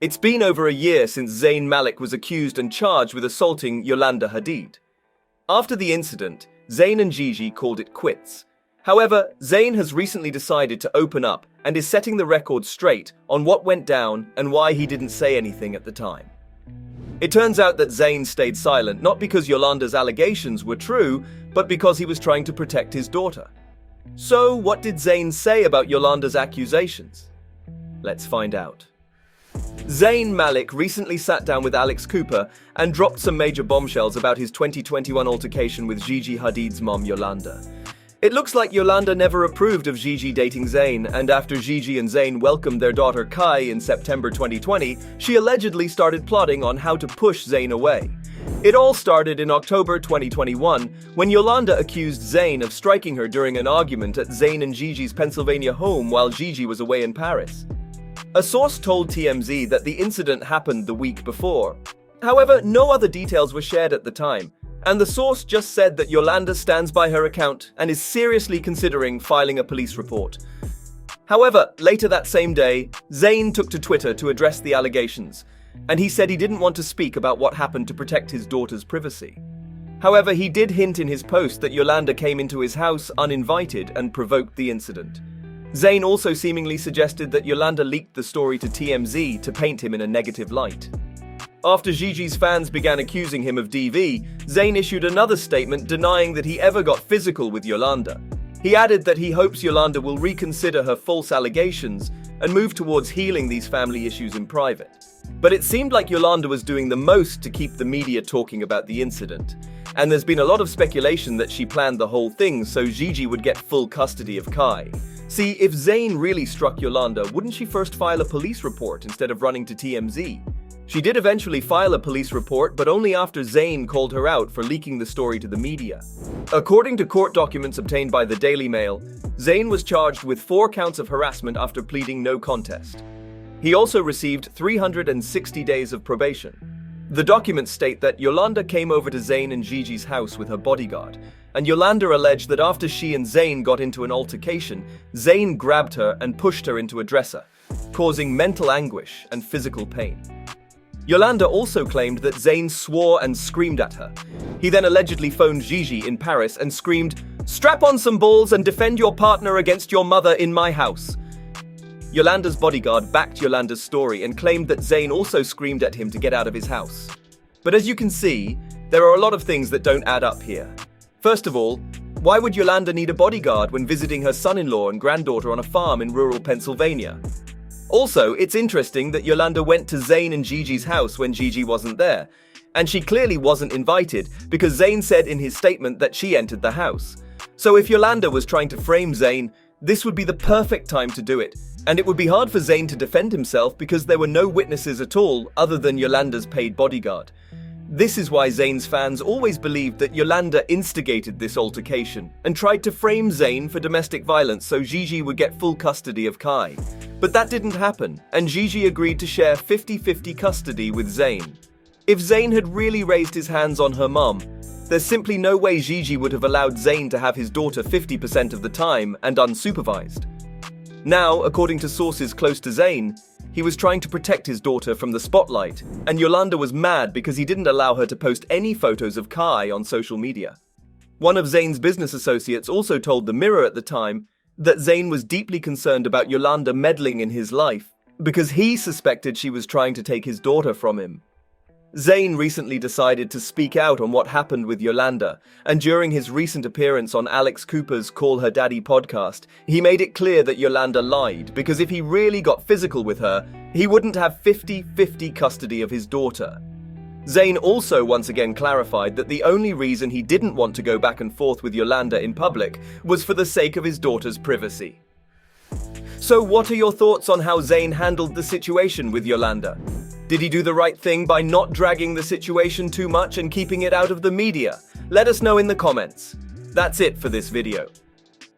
It's been over a year since Zayn Malik was accused and charged with assaulting Yolanda Hadid. After the incident, Zayn and Gigi called it quits. However, Zayn has recently decided to open up and is setting the record straight on what went down and why he didn't say anything at the time. It turns out that Zayn stayed silent not because Yolanda's allegations were true, but because he was trying to protect his daughter. So, what did Zayn say about Yolanda's accusations? Let's find out. Zayn Malik recently sat down with Alex Cooper and dropped some major bombshells about his 2021 altercation with Gigi Hadid's mom, Yolanda. It looks like Yolanda never approved of Gigi dating Zayn, and after Gigi and Zayn welcomed their daughter Kai in September 2020, she allegedly started plotting on how to push Zayn away. It all started in October 2021, when Yolanda accused Zayn of striking her during an argument at Zayn and Gigi's Pennsylvania home while Gigi was away in Paris. A source told TMZ that the incident happened the week before. However, no other details were shared at the time, and the source just said that Yolanda stands by her account and is seriously considering filing a police report. However, later that same day, Zayn took to Twitter to address the allegations, and he said he didn't want to speak about what happened to protect his daughter's privacy. However, he did hint in his post that Yolanda came into his house uninvited and provoked the incident. Zayn also seemingly suggested that Yolanda leaked the story to TMZ to paint him in a negative light. After Gigi's fans began accusing him of DV, Zayn issued another statement denying that he ever got physical with Yolanda. He added that he hopes Yolanda will reconsider her false allegations and move towards healing these family issues in private. But it seemed like Yolanda was doing the most to keep the media talking about the incident. And there's been a lot of speculation that she planned the whole thing so Gigi would get full custody of Kai. See, if Zayn really struck Yolanda, wouldn't she first file a police report instead of running to TMZ? She did eventually file a police report, but only after Zayn called her out for leaking the story to the media. According to court documents obtained by the Daily Mail, Zayn was charged with 4 counts of harassment after pleading no contest. He also received 360 days of probation. The documents state that Yolanda came over to Zayn and Gigi's house with her bodyguard, and Yolanda alleged that after she and Zayn got into an altercation, Zayn grabbed her and pushed her into a dresser, causing mental anguish and physical pain. Yolanda also claimed that Zayn swore and screamed at her. He then allegedly phoned Gigi in Paris and screamed, "Strap on some balls and defend your partner against your mother in my house." Yolanda's bodyguard backed Yolanda's story and claimed that Zayn also screamed at him to get out of his house. But as you can see, there are a lot of things that don't add up here. First of all, why would Yolanda need a bodyguard when visiting her son-in-law and granddaughter on a farm in rural Pennsylvania? Also, it's interesting that Yolanda went to Zayn and Gigi's house when Gigi wasn't there, and she clearly wasn't invited because Zayn said in his statement that she entered the house. So if Yolanda was trying to frame Zayn, this would be the perfect time to do it, and it would be hard for Zayn to defend himself because there were no witnesses at all other than Yolanda's paid bodyguard. This is why Zayn's fans always believed that Yolanda instigated this altercation and tried to frame Zayn for domestic violence so Gigi would get full custody of Kai. But that didn't happen, and Gigi agreed to share 50-50 custody with Zayn. If Zayn had really raised his hands on her mom, there's simply no way Gigi would have allowed Zayn to have his daughter 50% of the time and unsupervised. Now, according to sources close to Zayn, he was trying to protect his daughter from the spotlight, and Yolanda was mad because he didn't allow her to post any photos of Kai on social media. One of Zayn's business associates also told The Mirror at the time that Zayn was deeply concerned about Yolanda meddling in his life because he suspected she was trying to take his daughter from him. Zayn recently decided to speak out on what happened with Yolanda, and during his recent appearance on Alex Cooper's Call Her Daddy podcast, he made it clear that Yolanda lied because if he really got physical with her, he wouldn't have 50-50 custody of his daughter. Zayn also once again clarified that the only reason he didn't want to go back and forth with Yolanda in public was for the sake of his daughter's privacy. So what are your thoughts on how Zayn handled the situation with Yolanda? Did he do the right thing by not dragging the situation too much and keeping it out of the media? Let us know in the comments. That's it for this video.